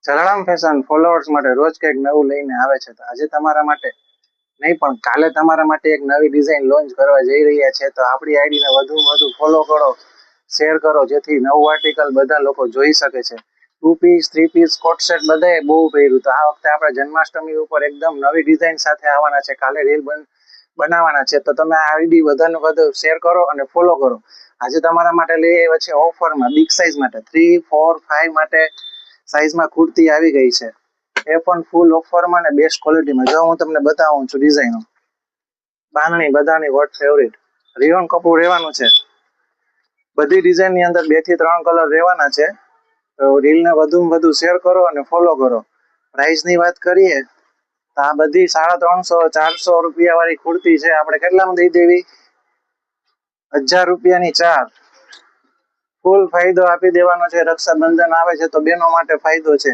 Jalaram fashion followers માટે રોજ કંઈક નવું લઈને આવે છે. તો આજે તમારા માટે નહીં પણ કાલે તમારા માટે એક નવી ડિઝાઇન લોન્ચ કરવા જઈ રહ્યા છે. તો આપણી આઈડીને વધુમાં વધુ ફોલો કરો, શેર કરો, જેથી નવું આર્ટિકલ બધા લોકો જોઈ શકે છે. 2 પીસ 3 પીસ કોટ સેટ બધાએ બહુ પહેર્યું. તો આ વખતે આપણે જન્માષ્ટમી ઉપર એકદમ નવી ડિઝાઇન સાથે આવવાના છે. કાલે રીલ બનાવવાના છે. તો તમે આ આઈડી વધારે વધુ શેર કરો અને ફોલો કરો. આજે તમારા માટે લઈ આવ્યા છે ઓફરમાં બિગ સાઇઝ માટે 3, 4, 5 માટે સાઇઝમાં કુર્તી આવી ગઈ છે. એ પણ ફૂલ ઓફરમાં અને બેસ્ટ ક્વોલિટીમાં. જો હું તમને બતાવું છું ડિઝાઇનો, બાંધણી બધાની વોટ ફેવરિટ રિયોન કપૂર રહેવાનું છે. બધી ડિઝાઇનની અંદર 2 થી 3 કલર રહેવાના છે. તો રીલને વધુમાં વધુ શેર કરો અને ફોલો કરો. પ્રાઇસની વાત કરીએ તો આ બધી 350-400 રૂપિયા વાળી કુર્તી છે. આપણે કેટલામાં દઈ દેવી? 1000 રૂપિયાની 4. ફૂલ ફાયદો આપી દેવાનો છે. રક્ષાબંધન આવે છે તો બહેનો માટે ફાયદો છે.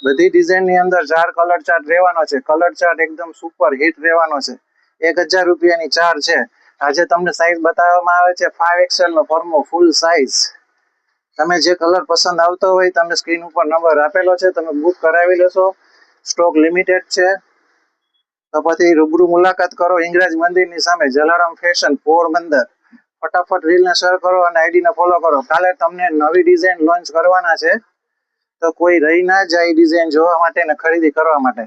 બધી ડિઝાઇનની અંદર 4 કલર ચાર્ટ રહેવાનો છે. કલર ચાર્ટ એકદમ સુપર હિટ રહેવાનો છે. 1000 રૂપિયાની 4 છે. આજે તમને સાઇઝ બતાવવામાં આવે છે 5XL નો ફોર્મો ફૂલ સાઇઝ. તમે જે કલર પસંદ આવતો હોય તમે સ્ક્રીન ઉપર નંબર આપેલો છે, તમે બુક કરાવી લેશો. સ્ટોક લિમિટેડ છે. તો પછી રૂબરૂ મુલાકાત કરો હિંગરાજ મંદિરની સામે, જલારામ ફેશન પોરબંદર. ફટાફટ રીલને શેર કરો અને આઈડીને ફોલો કરો. કાલે તમને નવી ડિઝાઇન લોન્ચ કરવાના છે. તો કોઈ રહી ના જાય ડિઝાઇન જોવા માટે ને ખરીદી કરવા માટે.